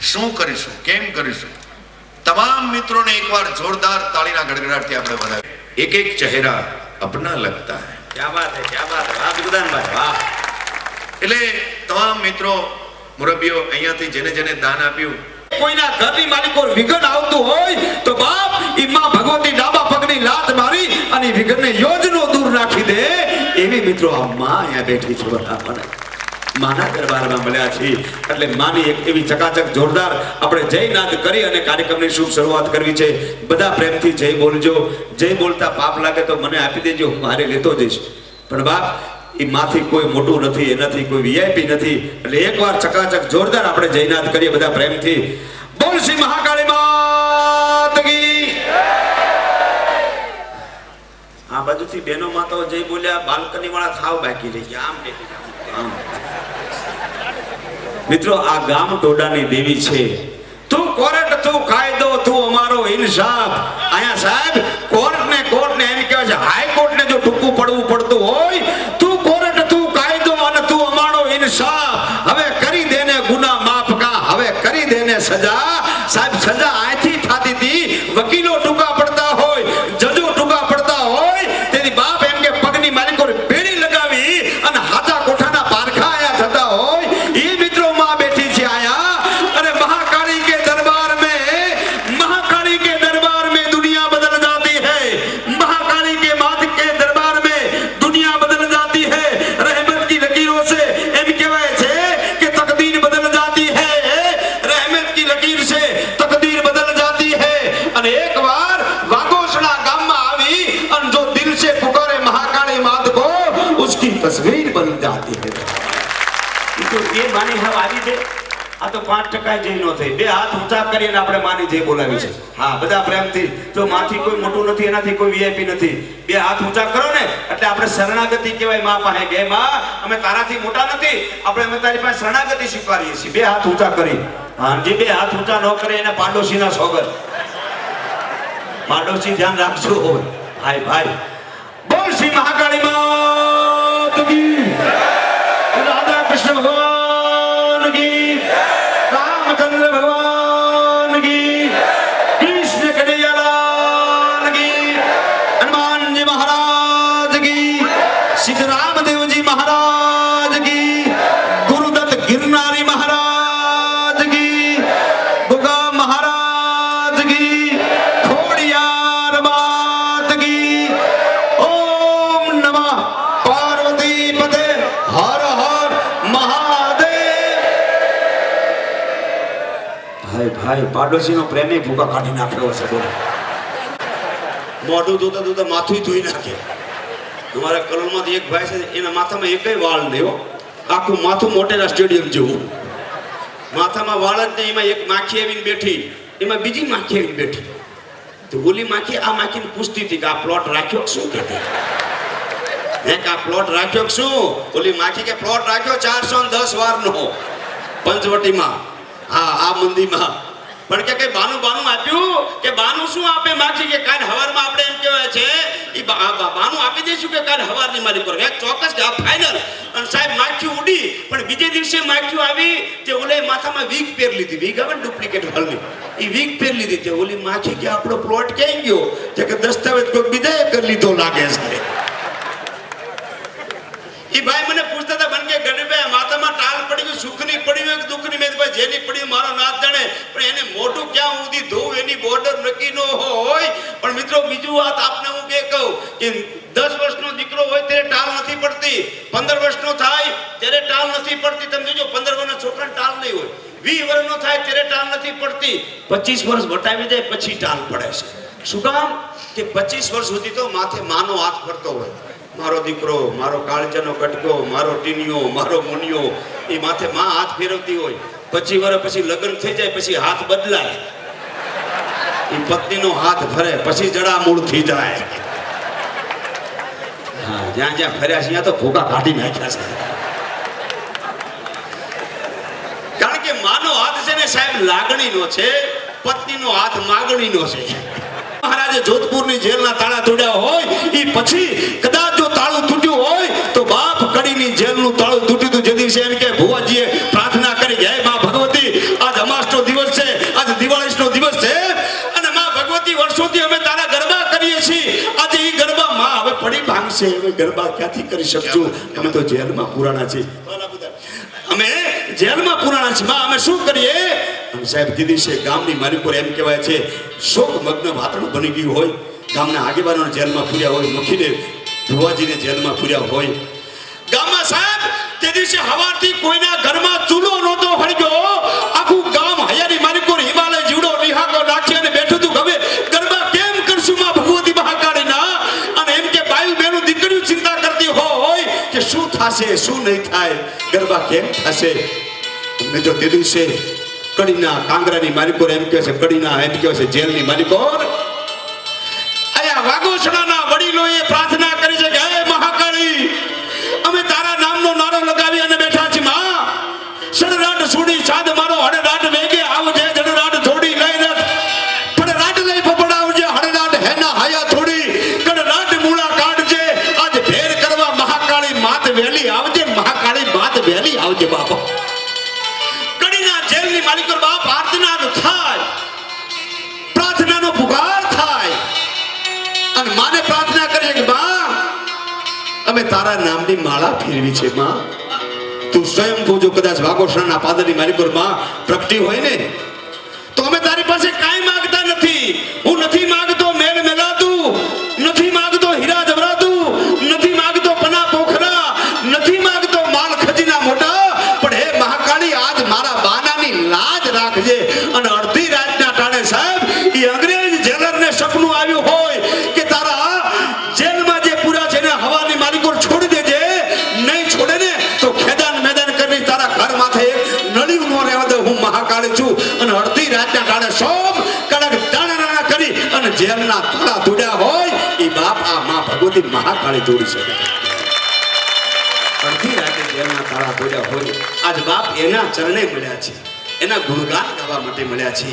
G: શું કરીશું, કેમ કરીશું? તમામ મિત્રોને એકવાર જોરદાર તાળીના ગડગડાટથી આપણે વધાવીએ. એક ચહેરા અપના લગતા હૈ.
F: ક્યાં વાત હે, ક્યાં વાત. વાહ ગુરુદાનભાઈ, વાહ.
G: એટલે તમામ મિત્રો, મુરબ્બીઓ, અહીંયાથી જેને દાન આપ્યું,
F: કોઈના ઘરની માલિકો વિઘન આવતું હોય તો બાપ ઈ માં ભગવતી ડાબા પગની લાત મારી અને વિઘનને યોજનો દૂર રાખી દે. એવી મિત્રો આ માં અહીંયા બેઠી છે. બધા માના દરબારમાં મળ્યા છે એટલે માની એક એવી ચકાચક જોરદાર આપણે જયનાદ કરી અને કાર્યક્રમની શુભ શરૂઆત કરવી છે. બધા પ્રેમથી જય બોલજો. જય બોલતા પાપ લાગે તો મને આપી દેજો, હું મારે લેતો જઈશ. પણ બાપ એ માંથી કોઈ મોટું નથી, એનાથી કોઈ વીઆઈપી નથી. એટલે એકવાર ચકાચક જોરદાર આપણે જયનાદ કરીએ બધા પ્રેમથી. બોલ શ્રી મહાકાળી માત કી. આ બાજુથી બેનો માં તો જય બોલ્યા, બાલ્કની વાળા થાવ બાકી રહી ગયા. આમ દેખી આમ. મિત્રો આ ગામ ટોડાની દેવી છે. તું કોર્ટ, તું કાયદો, તું અમારો ઇન્સાફ. આયા સાહેબ કોર્ટ ને એમ કહેવાય છે હાઈકોર્ટ ને જો ટૂંકું પડવું પડતું હોય, તું કોર્ટ, તું કાયદો અને તું અમારો ઇન્સાફ. હવે કરી દેને ગુના માફ કા, હવે કરી દેને સજા. સાહેબ સજા આથી થાતી હતી, વકીલો ટૂંકા પડતા હોય, જજો ટૂંકા પડતા હોય, તેથી બાપ એમ કે પગની માલિકો બેડી લગાવી અને હાથા કોઠાના પારખા આયા થતા હોય. એ મિત્રો માં બેઠી છે આયા અને મહાકાળી કે દરબાર में दुनिया बदल जाती है. महाकाली के मात के दरबार में दुनिया बदल जाती है. रहमत की लकीरों से एम कहे छे कि तकदीर बदल जाती है. रहमत की लकीर से तकदीर बदल जाती है. અને એકવાર વાગોસણા ગામમાં આવી અને જો દિલ से पुकारे महाकाली मात को, उसकी तस्वीर बदल जाती है. તો એ માની હવે આવી છે. આ તો 5% જઈ નો થઈ. 2 હાથ ઊંચા કરી અને આપણે માની જઈ બોલાવી છે. હા, બધા પ્રેમથી. જો માથી કોઈ મોટું નથી, એનાથી કોઈ વીઆઈપી નથી. 2 હાથ ઊંચા કરો ને એટલે આપણે શરણાગતિ કહેવાય માં પાસે. કે માં અમે તારાથી મોટા નથી, અમે તારી પાસે શરણાગતિ સ્વીકારીએ છીએ. 2 હાથ ઊંચા કરી. હા, જે 2 હાથ ઊંચા ન કરે એને પાડોશીના સોગર. પાડોશી ધ્યાન રાખજો. ભાઈ ભાઈ બોલ શ્રી મહાકાળી માત કી. રાધા કૃષ્ણ ભગવાન जी महाराज की, सिद्धराम देव जी महाराज की, गुरुदत्त गिरनारी महाराज की, गुगा महाराज की, खोड़ियार मात की। ओम नमः पार्वती पते, हर हर महादेव। भाई भाई पाडोशी नो प्रेमी भूखा काઢી નાખ્યો છે બોલો। મોઢું ધોતા ધોતા માથું ધોઈ નાખે। અમારા કલોલમાંથી એક ભાઈ છે, એના માથામાં એકય વાળ નહીં હો, આખું માથું મોટેરા સ્ટેડિયમ જેવું, માથામાં વાળ જ નહીં। એમાં એક માખી આવીને બેઠી, એમાં બીજી માખી આવીને બેઠી, તો ઓલી માખી આ માખીને પૂછતી હતી કે આ પ્લોટ રાખ્યો શું કહેતી, હે કે આ પ્લોટ રાખ્યો શું? ઓલી માખી કે પ્લોટ રાખ્યો 410 વારનો પંચવટીમાં, હા આ મંદિરમાં। પણ કે કઈ બાનું બાનું આપ્યું કે બાનું શું આપે માખી કે કાલ હવારમાં આપણે એમ કહેવાય છે ઈ બાનું આપી દઈશું કે કાલ હવારની મારી પર ચોક્કસ કે આ ફાઇનલ। અને સાહેબ માખી ઉડી, પણ બીજે દિવસે માખી આવી તે ઓલે માથામાં વીગ પહેર લીધી, વીગ આવે ને ડુપ્લિકેટ હલની, ઈ વીગ પહેર લીધી તે ઓલી માખી કે આપણો પ્લોટ ક્યાં ગયો? કે દસ્તાવેજ કોઈ બીજાએ કરી લીધો લાગે છે। ઈ ભાઈ મને પૂછતા હતા બન કે ગણભાઈ માથામાં ટાલ પડી ગયું, સુખની પડી હોય કે દુઃખની? મેં ભાઈ જેની પડી મારો નાથ જાણે, પણ એને મોઢું ક્યાં સુધી ધોવું એની બોર્ડર નક્કી ન હોય। પણ મિત્રો બીજું વાત આપને હું કે કહું કે 10 વર્ષનો દીકરો હોય ત્યારે ટાલ નથી પડતી, 15 વર્ષનો થાય ત્યારે ટાલ નથી પડતી। તમે જોજો 15 વર્ષના છોકરાને ટાલ નહીં હોય, 20 વર્ષનો થાય ત્યારે ટાલ નથી પડતી, 25 વર્ષ વટાવી જાય પછી ટાલ પડે છે। શું કામ? કે 25 વર્ષ સુધી તો માથે માનો હાથ ફરતો હોય, મારો દીકરો, મારો કાળજાનો કટકો, મારો ટીનિયો, મારો મુનિયો, એ માથે માં હાથ ફેરવતી હોય। 25 વર્ષ પછી લગ્ન થઈ જાય પછી હાથ બદલાય, એ પત્નીનો હાથ ફરે પછી જડામૂળ થઈ જાય। હા જ્યાં જ્યાં ફર્યા છે ત્યાં તો ભૂકા કાઢી નાખ્યા છે। કારણ કે માનો હાથ છે ને સાહેબ લાગણીનો છે, પત્નીનો હાથ માગણીનો છે। મહારાજે જોધપુરની જેલના તાળા તોડ્યા હોય એ પછી કદાચ જો તાળું તૂટ્યું હોય તો બાપ કડીની જેલનું તાળું તૂટ્યું હતું। જે દિવસે એમ કે ભુવાજીએ પ્રાર્થના કરી કે હે માં ભગવતી, આજ અમાસનો દિવસ છે, આજ દિવાળીનો દિવસ છે, અને માં ભગવતી વર્ષોથી અમે તારા ગરબા કરીએ છીએ, આજે એ ગરબા માં હવે પડી ભાંગશે, હવે ગરબા ક્યાંથી કરી શકશું? અમે તો જેલમાં પુરાણા છીએ, અમે જેલમાં પુરાણા છીએ, માં અમે શું કરીએ? અને સાહેબ દીદી છે ગામની મારી પર એમ કહેવાય છે શોક મગ્ન વાતાવરણ બની ગયું હોય, ગામના આગેવાનોને જેલમાં પૂર્યા હોય, મુખીને ભુવાજીને જેલમાં પૂર્યા હોય। ગામમાં સાહેબ તે દિવસે હવારથી કોઈના ઘરમાં ચૂલો નહોતો હળગ્યો, આખું ગામ હૈયાની મારી પર હિમાલય જીવડો નિહાકો નાખી અને બેઠું હતું, હવે ગરબા કેમ કરશું માં ભગવતી મહાકાળીના? અને એમ કે બાયુ બેનું દીકરીઓ ચિંતા કરતી હોય કે શું થશે શું નહીં થાય, ગરબા કેમ થશે? મેં જો તે દિવસે કડીના કાંગરાની માલિકોર એમ કહે છે, કડીના એમ કહે છે જેલની માલિકોર, અહીંયા વાઘોસડાના વડીલોએ પ્રાર્થના કરી છે કે હે મહાકાળી, અમે તારા નામનો નારો લગાવી અને બેઠા છીએ માં, સડરાટ સુડી સાદ મારો હડરાટ વેગે આવજે, જડરાટ થોડી લઈ રથ ફડરાટ લઈ ફફડાવજે, હડરાટ હેના હયા થોડી ગડરાટ મૂળા કાઢજે, આજ ભેર કરવા મહાકાળી માત વહેલી આવજે, મહાકાળી માત વહેલી આવજે બાપા। જેલની માલિકો બાપ આર્તનાદ થાય, પ્રાર્થનાનો પુકાર થાય, અને માને પ્રાર્થના કરીએ કે માં અમે તારા નામની માળા ફેરવી છે, માં તું સ્વયં જો કદાચ વાઘોસડાના પાદરની માલિકો માં પ્રગટી હોય ને તો અમે તારી પાસે કાંઈ માંગતા નથી। હું નથી માંગતો મેલ મેલાતું, નથી માંગતો હીરા જવરાતું, નથી માંગતો પના પોખરા, નથી માંગતો માલ ખજીના મોટા, પણ હે મહાકાળી આજ મારા બાનાની લાજ રાખજે। અને અડધી રાતના ટાણે સાહેબ એ અંગ્રેજ જેલરને સપનું આવ્યું હોય કે તારા જેલમાં જે પૂરા છે ને હવાની માલિકો છોડી દેજે, નહીં છોડે ને તો ખેદાન મેદાન કરી તારા ઘર માથે નળિયું ન રહેવા દે, હું મહાકાળી છું। અને અડધી રાતના ટાણે સોમ કડક દાણા કરી અને જેલના તાળા તોડ્યા હોય એ બાપ આ માં ભગવતી મહાકાળી તોડી શકે। અડધી રાતે જેલના તાળા તોડ્યા હોય આજ બાપ એના ચરણે મળ્યા છે, એના ગુણગાન ગાવા માટે મળ્યા છે।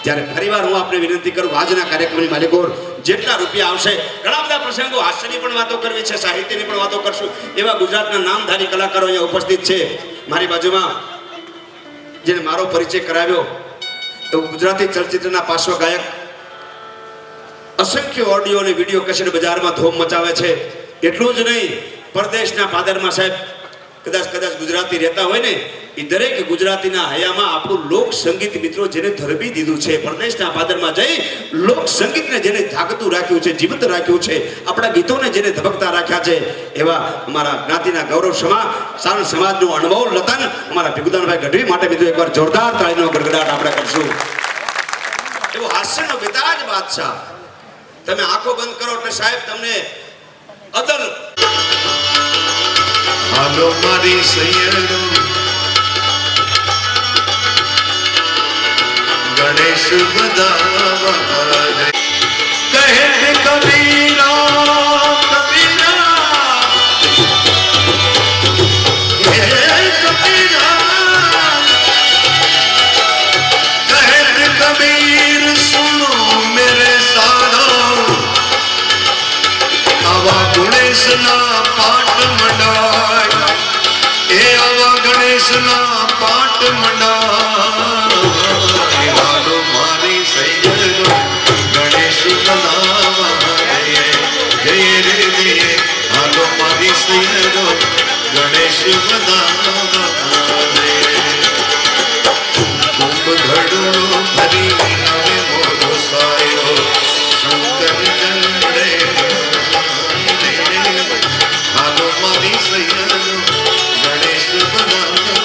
F: ત્યારે ફરીવાર હું આપને વિનંતી કરું, આજના કાર્યક્રમની માલિકો જેટલા રૂપિયા આવશે, ઘણા બધા પ્રસંગો હાસ્યની પણ વાતો કરવી છે, સાહિત્યની પણ વાતો કરશું, એવા ગુજરાતના નામધારી કલાકારો અહીંયા ઉપસ્થિત છે। મારી બાજુમાં જેને મારો પરિચય કરાવ્યો તો ગુજરાતી ચલચિત્રના પાર્શ્વ ગાયક અસંખ્ય ઓડિયો અને વિડીયો કેસેટ બજારમાં ધૂમ મચાવે છે. એટલું જ નહીં, પરદેશના પાદરમાં સાહેબ કદાચ ગુજરાતી રહેતા હોય ને, એ દરેક ગુજરાતીના હયામાં આપણું લોક સંગીત મિત્રો જેને ધરબી દીધું છે, પરદેશના પાદરમાં જઈ લોક સંગીતને જેને જાગતું રાખ્યું છે, જીવંત રાખ્યું છે, આપણા ગીતોને જેને ધબકતા રાખ્યા છે, એવા અમારા જ્ઞાતિના ગૌરવ સારણ સમાજનું અણમોલ રતન અમારા ભીખુદાનભાઈ ગઢવી માટે મિત્રો એકવાર જોરદાર તાળીનો ગડગડાટ આપણે કરશું. એવો હાસ્યનો બેતાજ બાદશાહ. તમે આંખો બંધ કરો એટલે સાહેબ તમને અદલ
G: હાલો મારી સૈયરો ગણેશ બધાવા કહે કબીરા કબીરા હે કબીરા કહે કબીર સુનો મેરે સાધો આવા ગણેશના પાઠ મંડાય એ આવા ગણેશના પાઠ મંડાય હાલો મારી સૈયરો ગણેશ બનાવા જય રે રે હાલો મારી સૈયરો ગણેશ બનાવા કુંભ ઘડો ભરી આવે મોરો સાયો શંકર જન્મે હાલો મારી સૈયરો ગણેશ બનાવા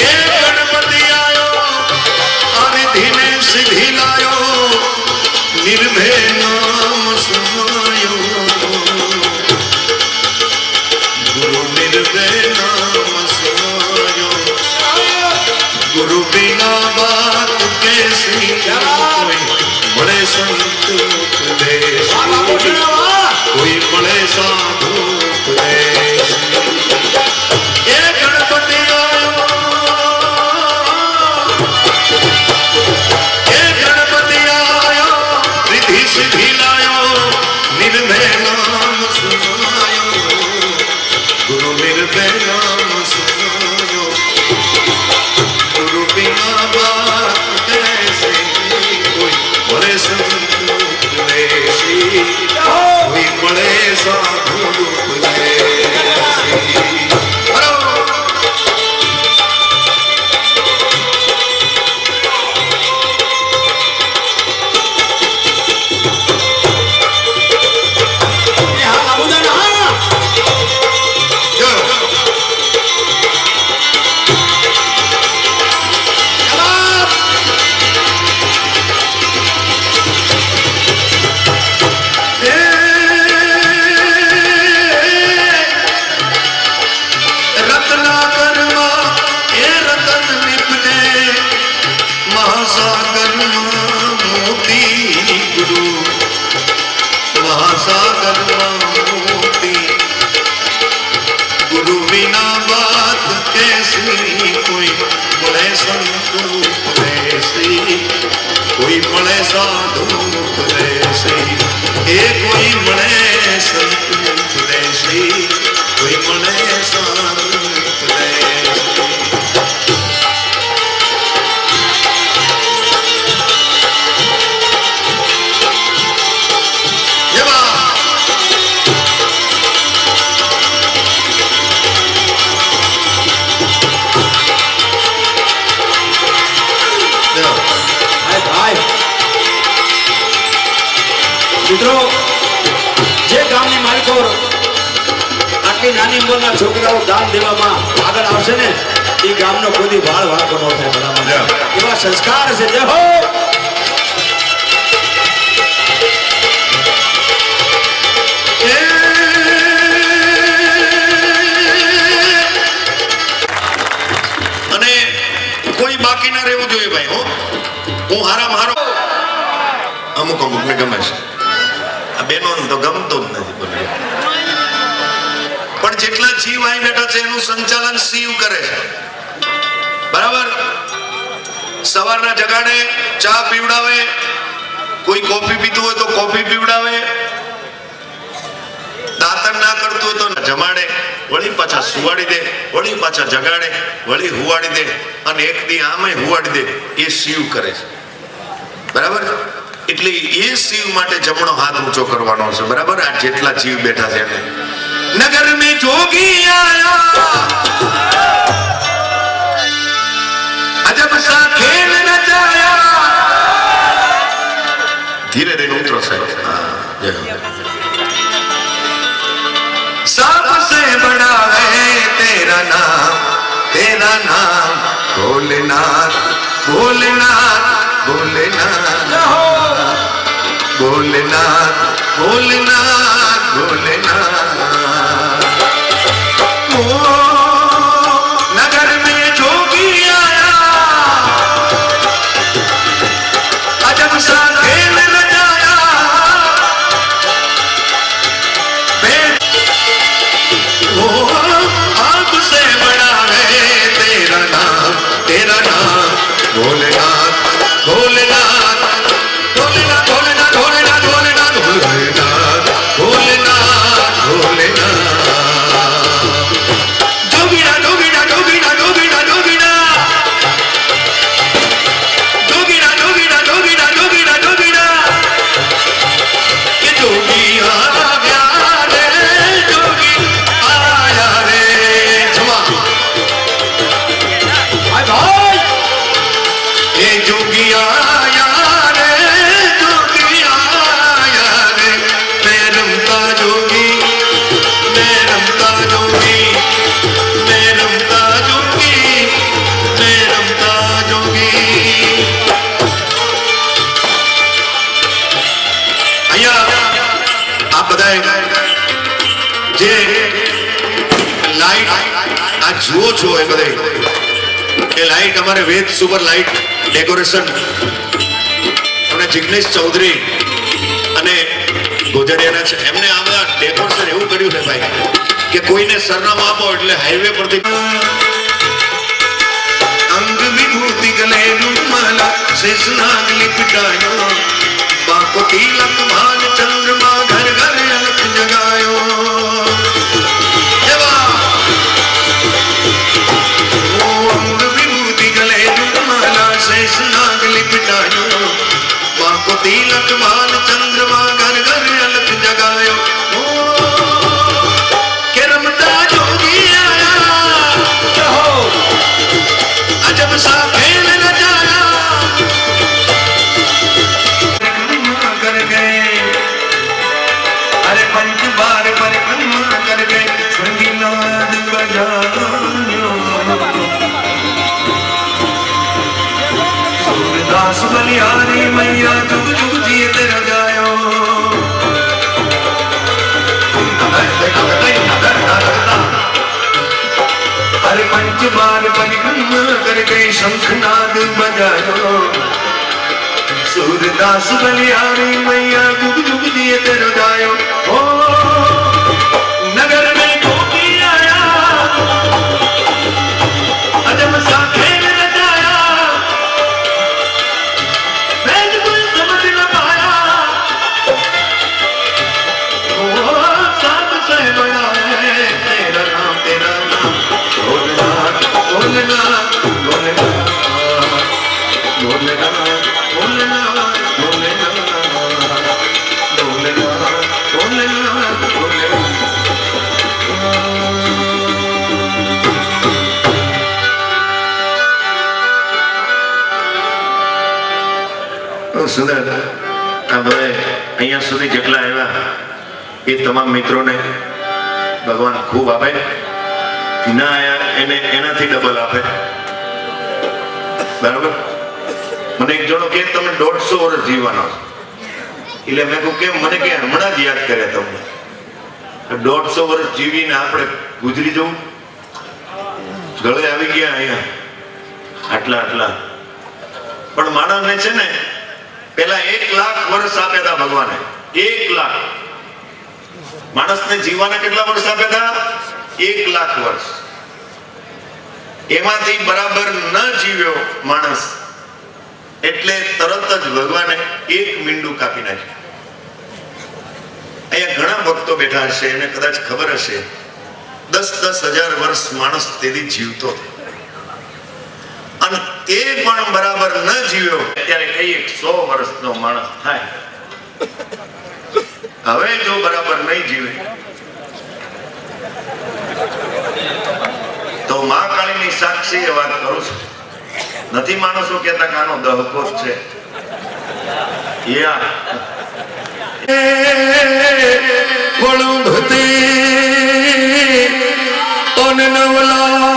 G: એ ગણપતિ આયો અને ધીમે સિદ્ધિ લાયો નિર્ભય નામ સમાયો ગુરુ નિર્ભય નામ સમાયો ગુરુ બિના બાત કેસી કોઈ મળે સંત ઉપદેશ કોઈ મળે સાધુ ઉપદેશ એ ગણપતિ આયો એ ગણપતિ આયો રિદ્ધિ સિદ્ધિ લાયો નિર્ભય નામ સુનાયો ગુરુ નિર્ભય નામ સુનાયો ગુરુ બિના બાત કેસે કોઈ મળે સંત ઉપદેશી કોઈ મળે સાધુ ઉપદેશી કોઈ મળે સાધુ ઉપદેશી એ કોઈ મળે સંત ઉપદેશી કોઈ મળે સાધુ ઉપદેશી
F: મિત્રો, જે ગામની માલિકો આટલી નાની ઉંમરના છોકરાઓ દાન દેવામાં આગળ આવશે ને, એ ગામનો કોઈ વાળ વાળકો ન થાય. બરાબર એવા સંસ્કાર છે. જય હો.
G: અને કોઈ બાકી ના રહેવું જોઈએ ભાઈ. હું હારો અમુક ને ગમે છે, આ બેનો તો ગમતો જ નથી બોલ્યો. પણ જેટલા જીવ અહીં બેઠા છે એનું સંચાલન શિવ કરે છે. બરાબર. સવારના જગાડે, ચા પીવડાવે, કોઈ કોફી પીતું હોય તો કોફી પીવડાવે, દાંતણ ના કરતું હોય તો જમાડે, વળી પાછા સુવાડી દે, વળી પાછા જગાડે, વળી હુવાડી દે, અને એક દી આમે હુવાડી દે. એ શિવ કરે છે. બરાબર? એટલે એ શિવ માટે જમણો હાથ ઊંચો કરવાનો છે, બરાબર? આ જેટલા જીવ બેઠા છે એને નગર મે જોગી આયા અજબ સા ખેલ રચાયા. ધીરે ધીરે ઉતરો સાહેબ. सबसे बड़ा है तेरा नाम भोलेनाथ भोलेनाथ भोलेनाथ भोलेनाथ भोलेनाथ भोलेनाथ. ओ नगर में जोगी आया अजब सा खेल रचाया. आपसे बड़ा है तेरा नाम भोलेनाथ भोलेनाथ भोलेनाथ भोलेनाथ भोलेनाथ भोलेनाथ भोलेनाथ भोलेनाथ. जोगीना जोगीना जोगीना जोगीना जोगीना जोगीना जोगीना जोगीना जोगीना जोगीना. ये जोगी आ गया रे जोगी आया रे. क्षमा ये जोगी आया रे जोगी आया रे. मैं रमता जोगी मैं रमता जोगी मैं रमता जोगी मैं रमता जोगी. અહીંયા આ બધા જે લાઈટ આ જુઓ છો એ બધે એ લાઈટ અમારે વેદ સુપર લાઈટ ડેકોરેશન અને જિગ્નેશ ચૌધરી અને ગોજડિયાના છે. એમને આ બધા ડેકોરેશન એવું કર્યું છે ભાઈ કે કોઈને સરનામું આપો એટલે હાઈવે પરથી અંગ વિભૂતિ ગલે રૂમાલા શેષનાગ લિપટાયો બાકો તિલક ભાન ચંદ્રમા ઘર ઘર અલખ જગાયો. अंग विभूति गले रुमाला शेषनाग लिपटायो बाको तिलक भान चंद्रमा घर घर अलख जगायो. के रमता जोगी आया अजब सा खेल रचाया. कर गए अरे पंच बार परिक्रमा कर गए संगीनाद बजायो. सूरदास बलिहारी मैया जुग जुग जिए तेरा जायो. अरे पंच बार परिक्रमा कर गए शंखनाद बजायो. सूरदास बलिहारी मैया जुग जुग जिए तेरा जायो. ओ नगर में जोगी आया अजब सा खेल रचाया. बैठ कोई समझ न पाया. ओ साथ से बड़ा है तेरा नाम भोलेनाथ भोलेनाथ भोलेनाथ भोलेनाथ भोलेनाथ भोलेनाथ भोलेनाथ भोलेनाथ. સુંદર આ બધા અહીંયા સુધી જેટલા આવ્યા એ તમામ મિત્રોને ભગવાન ખૂબ આપે, ના આયા એને એનાથી ડબલ આપે. બરાબર? મને એક જણો કે તમે 150 વર્ષ જીવવાનો છો. એટલે મેં કહું કે મને કે હમણાં જ યાદ કરે તમને 150 વર્ષ જીવીને આપણે ગુજરી જવું ગળે આવી ગયા અહીંયા આટલા આટલા. પણ માણસને છે ને પેલા 1 લાખ વર્ષ આપ્યા હતા ભગવાને. 1 લાખ માણસને જીવવાના કેટલા વર્ષ આપ્યા હતા? 1 લાખ વર્ષ. એમાંથી બરાબર ન જીવ્યો માણસ એટલે તરત જ ભગવાને 1 મીંડું કાપી નાખ્યું. અહીંયા ઘણા ભક્તો બેઠા હશે એને કદાચ ખબર હશે 10,000 વર્ષ માણસ તેથી જીવતો અને એ પણ બરાબર ન જીવ્યો ત્યારે કહીએ 100 વર્ષનો માણસ થાય. હવે જો બરાબર નહીં જીવે તો મહાકાળીની સાક્ષી એ વાત કરું છું. નથી માણસો કહેતા કે આનો દહકો જ છે. યા
F: વણું ભતી ઓન નવલા